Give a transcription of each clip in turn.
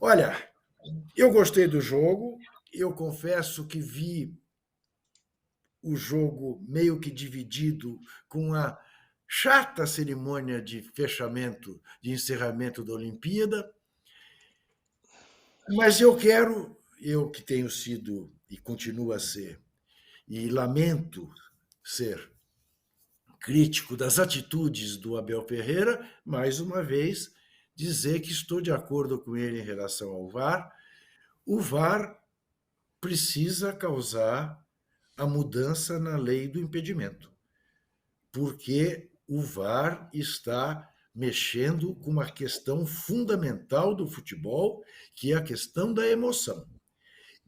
Olha, eu gostei do jogo. Eu confesso que vi o jogo meio que dividido com a chata cerimônia de fechamento, de encerramento da Olimpíada, mas eu que tenho sido e continuo a ser, e lamento ser crítico das atitudes do Abel Ferreira, mais uma vez, dizer que estou de acordo com ele em relação ao VAR. O VAR precisa causar a mudança na lei do impedimento, porque o VAR está mexendo com uma questão fundamental do futebol, que é a questão da emoção.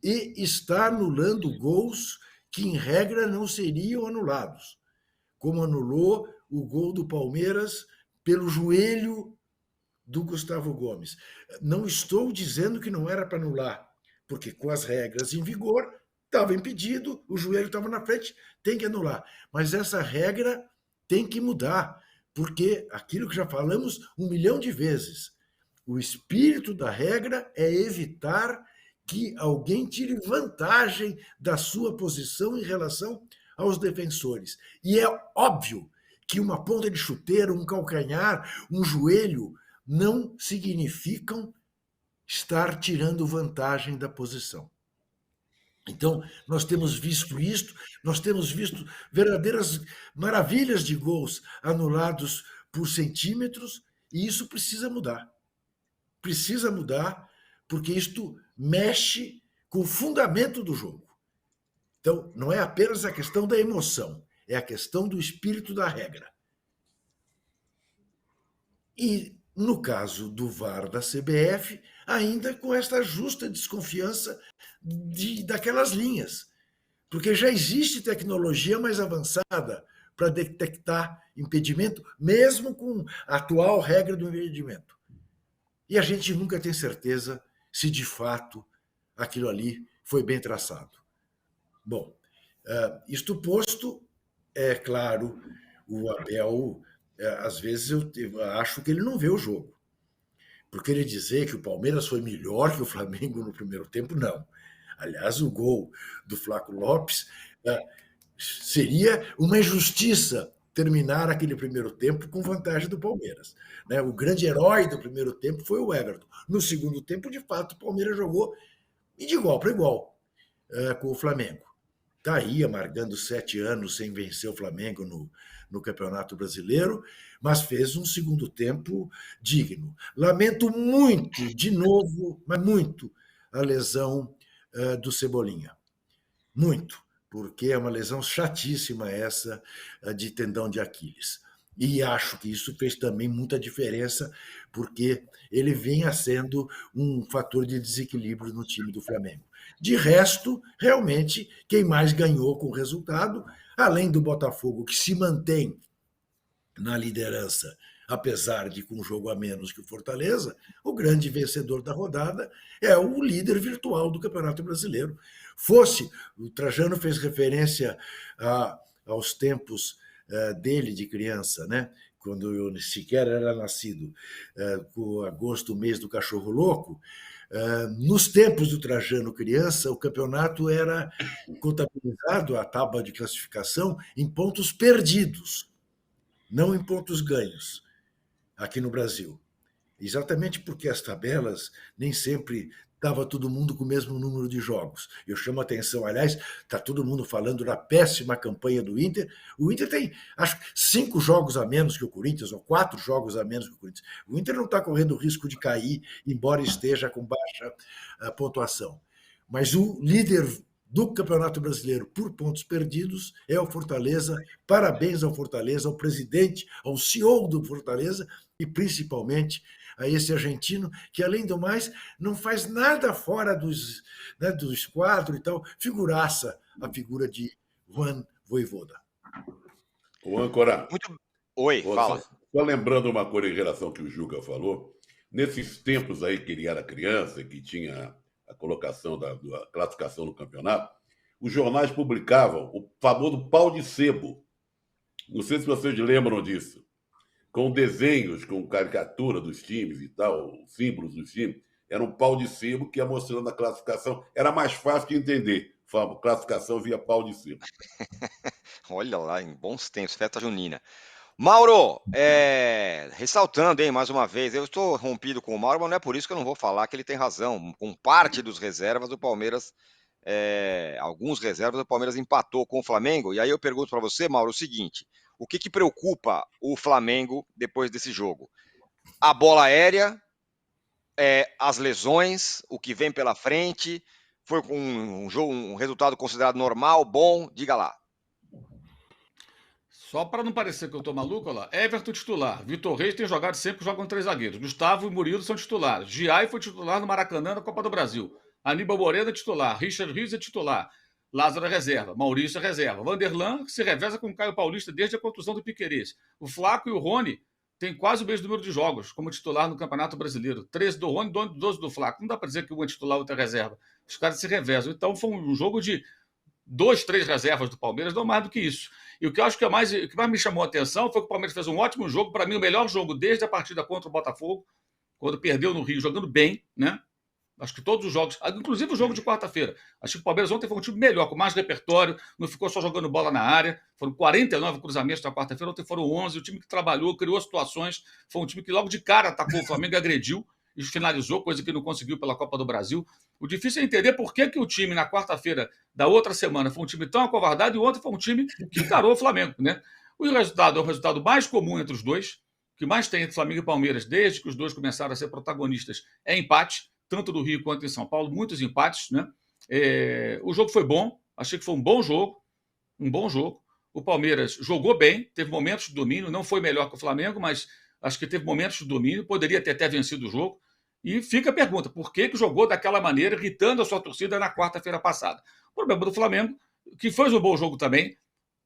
E está anulando gols que, em regra, não seriam anulados, como anulou o gol do Palmeiras pelo joelho do Gustavo Gomes. Não estou dizendo que não era para anular, porque com as regras em vigor, estava impedido, o joelho estava na frente, tem que anular. Mas essa regra tem que mudar, porque aquilo que já falamos 1 milhão de vezes, o espírito da regra é evitar que alguém tire vantagem da sua posição em relação aos defensores. E é óbvio que uma ponta de chuteiro, um calcanhar, um joelho não significam estar tirando vantagem da posição. Então, nós temos visto isto, nós temos visto verdadeiras maravilhas de gols anulados por centímetros, e isso precisa mudar. Precisa mudar, porque isto mexe com o fundamento do jogo. Então, não é apenas a questão da emoção, é a questão do espírito da regra. E, no caso do VAR da CBF, ainda com esta justa desconfiança daquelas linhas, porque já existe tecnologia mais avançada para detectar impedimento, mesmo com a atual regra do impedimento. E a gente nunca tem certeza se de fato aquilo ali foi bem traçado. Bom, isto posto, é claro, o Abel, às vezes eu acho que ele não vê o jogo. Porque ele dizer que o Palmeiras foi melhor que o Flamengo no primeiro tempo, não. Aliás, o gol do Flaco Lopes seria uma injustiça terminar aquele primeiro tempo com vantagem do Palmeiras. Né? O grande herói do primeiro tempo foi o Everton. No segundo tempo, de fato, o Palmeiras jogou de igual para igual com o Flamengo. Está aí amargando 7 anos sem vencer o Flamengo no Campeonato Brasileiro, mas fez um segundo tempo digno. Lamento muito, de novo, mas muito, a lesão do Cebolinha. Muito, porque é uma lesão chatíssima essa de tendão de Aquiles. E acho que isso fez também muita diferença, porque ele vinha sendo um fator de desequilíbrio no time do Flamengo. De resto, realmente, quem mais ganhou com o resultado, além do Botafogo, que se mantém na liderança, apesar de com um jogo a menos que o Fortaleza, o grande vencedor da rodada é o líder virtual do Campeonato Brasileiro. O Trajano fez referência aos tempos dele de criança, né? Quando eu sequer era nascido, com agosto, mês do cachorro louco, nos tempos do Trajano criança, o campeonato era contabilizado, a tábua de classificação, em pontos perdidos, não em pontos ganhos, aqui no Brasil. Exatamente porque as tabelas nem sempre estava todo mundo com o mesmo número de jogos. Eu chamo a atenção, aliás, está todo mundo falando da péssima campanha do Inter. O Inter tem, acho, 5 jogos a menos que o Corinthians, ou 4 jogos a menos que o Corinthians. O Inter não está correndo o risco de cair, embora esteja com baixa pontuação. Mas o líder do Campeonato Brasileiro por pontos perdidos é o Fortaleza. Parabéns ao Fortaleza, ao presidente, ao CEO do Fortaleza e principalmente a esse argentino que, além do mais, não faz nada fora do esquadro e tal. Figuraça a figura de Juan Voivoda. O âncora, Muito. Oi, fala. só lembrando uma coisa em relação ao que o Juca falou, nesses tempos aí que ele era criança, que tinha a colocação da classificação no campeonato, os jornais publicavam o famoso pau de sebo. Não sei se vocês lembram disso. Com desenhos, com caricatura dos times e tal, símbolos dos times. era um pau de sebo que ia mostrando a classificação. Era mais fácil de entender. Classificação via pau de sebo. Olha lá, em bons tempos, festa junina. Mauro, ressaltando, hein, mais uma vez, eu estou rompido com o Mauro, mas não é por isso que eu não vou falar que ele tem razão. Com parte dos reservas do Palmeiras, alguns reservas, o Palmeiras empatou com o Flamengo. E aí eu pergunto para você, Mauro, o seguinte: o que preocupa o Flamengo depois desse jogo? A bola aérea, as lesões, o que vem pela frente? Foi um jogo, um resultado considerado normal, bom? Diga lá. Só para não parecer que eu tô maluco, olha lá. Everton titular. Vitor Reis tem jogado sempre, jogam 3 zagueiros. Gustavo e Murilo são titulares. Giai foi titular no Maracanã na Copa do Brasil. Aníbal Moreno é titular. Richard Rios é titular. Lázaro é reserva. Maurício é reserva. Vanderlan se reveza com o Caio Paulista desde a contusão do Piquerez. O Flaco e o Rony têm quase o mesmo número de jogos como titular no Campeonato Brasileiro. 13 do Rony, 12 do Flaco. Não dá para dizer que um é titular e outro é reserva. Os caras se revezam. Então foi um jogo de 2, 3 reservas do Palmeiras, não mais do que isso. E o que eu acho que o que mais me chamou a atenção foi que o Palmeiras fez um ótimo jogo, para mim o melhor jogo desde a partida contra o Botafogo, quando perdeu no Rio, jogando bem, né? Acho que todos os jogos, inclusive o jogo de quarta-feira, acho que o Palmeiras ontem foi um time melhor, com mais repertório, não ficou só jogando bola na área, foram 49 cruzamentos na quarta-feira, ontem foram 11, o time que trabalhou, criou situações, foi um time que logo de cara atacou o Flamengo e agrediu, e finalizou, coisa que não conseguiu pela Copa do Brasil. O difícil é entender por que o time, na quarta-feira da outra semana, foi um time tão acovardado e ontem foi um time que encarou o Flamengo, né? O resultado é o resultado mais comum entre os dois, que mais tem entre Flamengo e Palmeiras, desde que os dois começaram a ser protagonistas, é empate, tanto no Rio quanto em São Paulo, muitos empates, né? O jogo foi bom, achei que foi um bom jogo. O Palmeiras jogou bem, teve momentos de domínio, não foi melhor que o Flamengo, mas acho que teve momentos de domínio, poderia ter até vencido o jogo. E fica a pergunta, por que jogou daquela maneira, irritando a sua torcida na quarta-feira passada? O problema do Flamengo, que fez um bom jogo também,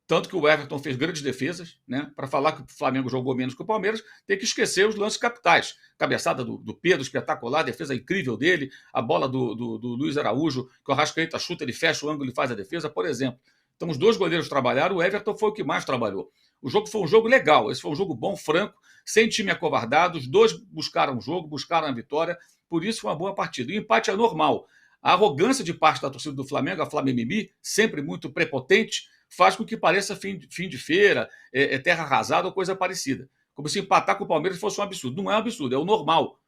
tanto que o Everton fez grandes defesas, né? Para falar que o Flamengo jogou menos que o Palmeiras, tem que esquecer os lances capitais. Cabeçada do Pedro, espetacular, defesa incrível dele, a bola do Luiz Araújo, que o Arrascaeta chuta, ele fecha o ângulo e faz a defesa, por exemplo. Então os dois goleiros trabalharam, o Everton foi o que mais trabalhou. O jogo foi um jogo legal, esse foi um jogo bom, franco, sem time acovardado, os dois buscaram o jogo, buscaram a vitória, por isso foi uma boa partida. E o empate é normal. A arrogância de parte da torcida do Flamengo, a Flamimimi, sempre muito prepotente, faz com que pareça fim de feira, terra arrasada ou coisa parecida. Como se empatar com o Palmeiras fosse um absurdo. Não é um absurdo, é o normal.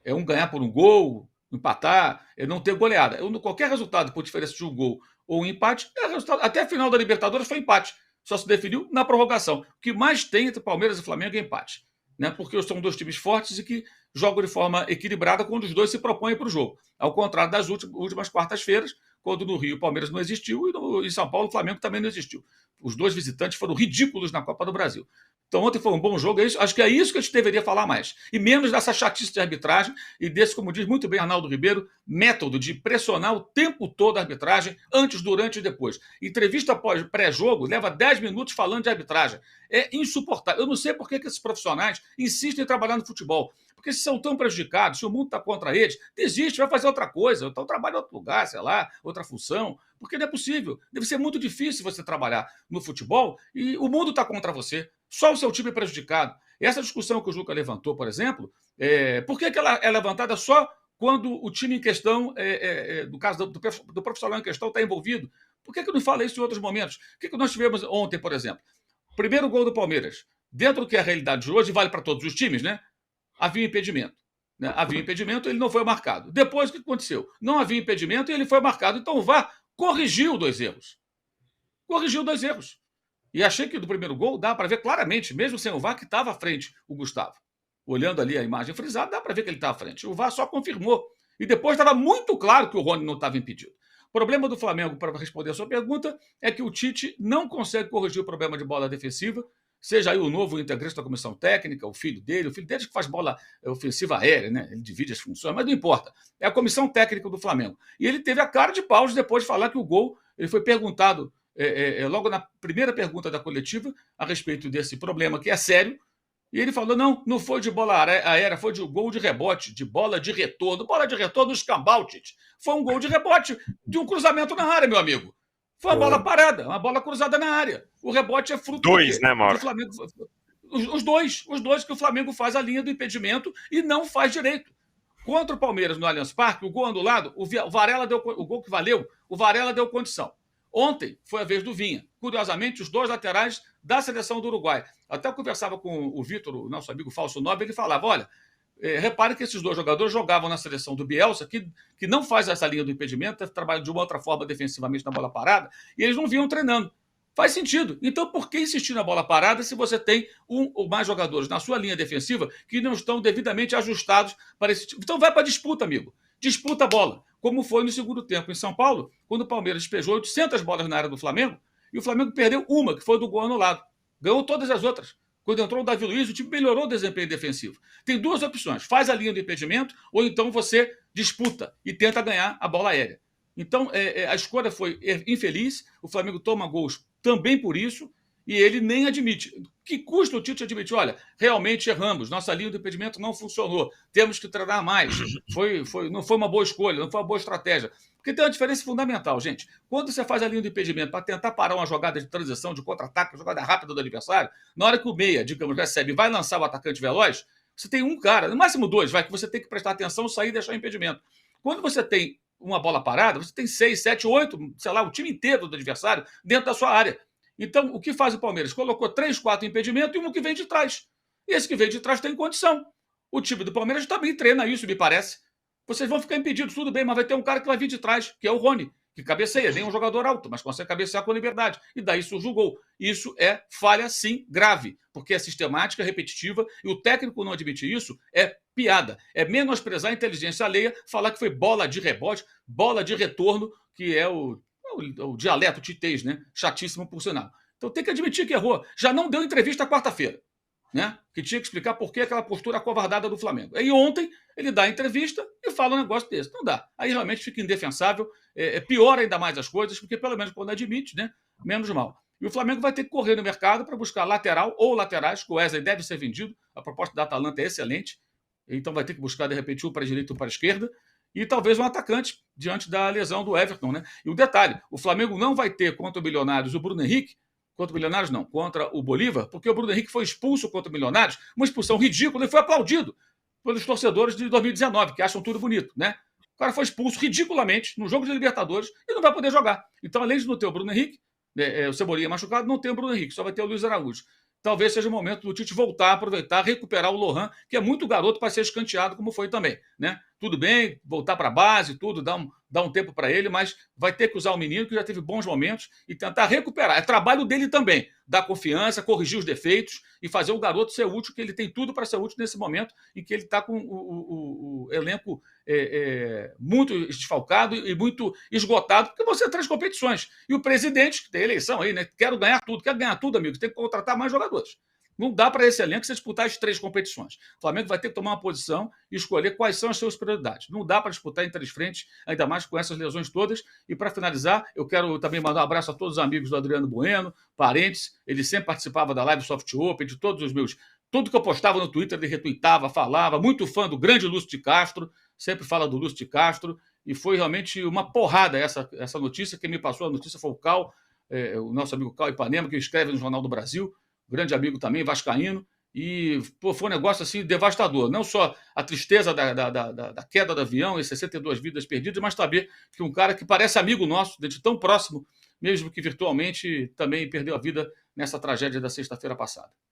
É um ganhar por um gol, empatar, é não ter goleada. Qualquer resultado por diferença de um gol ou um empate, resultado. Até a final da Libertadores foi empate. Só se definiu na prorrogação. O que mais tem entre Palmeiras e Flamengo é empate. Né? Porque são dois times fortes e que jogam de forma equilibrada quando os dois se propõem para o jogo. Ao contrário das últimas quartas-feiras, quando no Rio o Palmeiras não existiu e em São Paulo o Flamengo também não existiu. Os dois visitantes foram ridículos na Copa do Brasil. Então ontem foi um bom jogo, acho que é isso que a gente deveria falar mais. E menos dessa chatice de arbitragem e desse, como diz muito bem Arnaldo Ribeiro, método de pressionar o tempo todo a arbitragem, antes, durante e depois. Entrevista pré-jogo leva 10 minutos falando de arbitragem. É insuportável. Eu não sei por que esses profissionais insistem em trabalhar no futebol. Porque se são tão prejudicados, se o mundo está contra eles, desiste, vai fazer outra coisa, então trabalha em outro lugar, sei lá, outra função, porque não é possível. Deve ser muito difícil você trabalhar no futebol e o mundo está contra você. Só o seu time é prejudicado. Essa discussão que o Juca levantou, por exemplo, por que ela é levantada só quando o time em questão, no caso do profissional em questão, está envolvido? Por que não fala isso em outros momentos? O que nós tivemos ontem, por exemplo? Primeiro gol do Palmeiras. Dentro do que é a realidade de hoje, vale para todos os times, né? Havia impedimento. Né? Havia impedimento, ele não foi marcado. Depois, o que aconteceu? Não havia impedimento e ele foi marcado. Então o VAR corrigiu 2 erros. Corrigiu 2 erros. E achei que do primeiro gol dá para ver claramente, mesmo sem o VAR, que estava à frente o Gustavo. Olhando ali a imagem frisada, dá para ver que ele está à frente. O VAR só confirmou. E depois estava muito claro que o Rony não estava impedido. O problema do Flamengo, para responder a sua pergunta, é que o Tite não consegue corrigir o problema de bola defensiva, seja aí o novo integrante da comissão técnica, o filho dele que faz bola ofensiva aérea, né? Ele divide as funções, mas não importa. É a comissão técnica do Flamengo. E ele teve a cara de pau depois de falar que o gol, ele foi perguntado logo na primeira pergunta da coletiva a respeito desse problema, que é sério, e ele falou, não foi de bola aérea, foi de gol de rebote, de bola de retorno no escambau, Tite. Foi um gol de rebote, de um cruzamento na área, meu amigo. Foi uma bola parada, uma bola cruzada na área. O rebote é fruto né, Mauro? do Flamengo. Os dois que o Flamengo faz a linha do impedimento e não faz direito. Contra o Palmeiras no Allianz Parque, o gol anulado, o Varela deu o gol que valeu, o Varela deu condição. Ontem foi a vez do Vinha. Curiosamente, os dois laterais da seleção do Uruguai. Até eu conversava com o Vitor, o nosso amigo Falso Nobre, ele falava, olha, repare que esses dois jogadores jogavam na seleção do Bielsa, que não faz essa linha do impedimento, trabalha de uma outra forma defensivamente na bola parada, e eles não vinham treinando. Faz sentido. Então, por que insistir na bola parada se você tem um ou mais jogadores na sua linha defensiva que não estão devidamente ajustados para esse tipo? Então, vai para a disputa, amigo. Disputa a bola. Como foi no segundo tempo em São Paulo, quando o Palmeiras despejou 800 bolas na área do Flamengo e o Flamengo perdeu uma, que foi do gol anulado. Ganhou todas as outras. Quando entrou o Davi Luiz, o time melhorou o desempenho defensivo. Tem duas opções. Faz a linha do impedimento ou então você disputa e tenta ganhar a bola aérea. Então, a escolha foi infeliz. O Flamengo toma gols também por isso e ele nem admite. Que custa o Tite admitir? Olha, realmente erramos. Nossa linha do impedimento não funcionou. Temos que treinar mais. Não foi uma boa escolha, não foi uma boa estratégia. Porque tem uma diferença fundamental, gente. Quando você faz a linha do impedimento para tentar parar uma jogada de transição, de contra-ataque, uma jogada rápida do adversário, na hora que o meia, digamos, recebe e vai lançar o atacante veloz, você tem um cara, no máximo dois, que você tem que prestar atenção, sair e deixar o impedimento. Quando você tem uma bola parada, você tem 6, 7, 8, sei lá, o time inteiro do adversário dentro da sua área. Então, o que faz o Palmeiras? Colocou 3, 4 impedimentos e um que vem de trás. E esse que vem de trás tem condição. O time do Palmeiras também treina isso, me parece. Vocês vão ficar impedidos, tudo bem, mas vai ter um cara que vai vir de trás, que é o Rony, que cabeceia, nem um jogador alto, mas consegue cabecear com liberdade. E daí surge o gol. Isso é falha, sim, grave, porque é sistemática, repetitiva, e o técnico não admitir isso é piada. É menosprezar a inteligência alheia, falar que foi bola de rebote, bola de retorno, que é o dialeto titês, né? Chatíssimo por sinal. Então tem que admitir que errou. Já não deu entrevista quarta-feira, né? Que tinha que explicar por que aquela postura acovardada do Flamengo. Aí ontem ele dá a entrevista e fala um negócio desse. Não dá. Aí realmente fica indefensável, piora ainda mais as coisas, porque pelo menos quando admite, né? Menos mal. E o Flamengo vai ter que correr no mercado para buscar lateral ou laterais, que o Wesley deve ser vendido. A proposta da Atalanta é excelente. Então vai ter que buscar, de repente, um para a direita e um para a esquerda. E talvez um atacante diante da lesão do Everton, né? E o detalhe, o Flamengo não vai ter contra o Milionários o Bruno Henrique, contra o Milionários não, contra o Bolívar, porque o Bruno Henrique foi expulso contra o Milionários, uma expulsão ridícula, e foi aplaudido pelos torcedores de 2019, que acham tudo bonito, né? O cara foi expulso ridiculamente no jogo de Libertadores e não vai poder jogar. Então, além de não ter o Bruno Henrique, o Cebolinha machucado, não tem o Bruno Henrique, só vai ter o Luiz Araújo. Talvez seja o momento do Tite voltar, aproveitar, recuperar o Lohan, que é muito garoto para ser escanteado, como foi também, né? Tudo bem, voltar para a base, tudo, dar um tempo para ele, mas vai ter que usar o menino, que já teve bons momentos, e tentar recuperar. É trabalho dele também, dar confiança, corrigir os defeitos e fazer o garoto ser útil, que ele tem tudo para ser útil nesse momento em que ele está com o elenco muito desfalcado e muito esgotado, porque vão ser 3 competições. E o presidente, que tem eleição aí, né? Quer ganhar tudo, amigo, tem que contratar mais jogadores. Não dá para esse elenco você disputar as 3 competições. O Flamengo vai ter que tomar uma posição e escolher quais são as suas prioridades. Não dá para disputar em 3 frentes, ainda mais com essas lesões todas. E para finalizar, eu quero também mandar um abraço a todos os amigos do Adriano Bueno, parentes. Ele sempre participava da Live Soft Open, de todos os meus... Tudo que eu postava no Twitter, ele retuitava, falava. Muito fã do grande Lúcio de Castro, sempre fala do Lúcio de Castro. E foi realmente uma porrada essa notícia. Quem me passou a notícia foi o Cal, o nosso amigo Cal Ipanema, que escreve no Jornal do Brasil. Grande amigo também, vascaíno, e foi um negócio assim devastador. Não só a tristeza da queda do avião e 62 vidas perdidas, mas saber que um cara que parece amigo nosso, de tão próximo, mesmo que virtualmente, também perdeu a vida nessa tragédia da sexta-feira passada.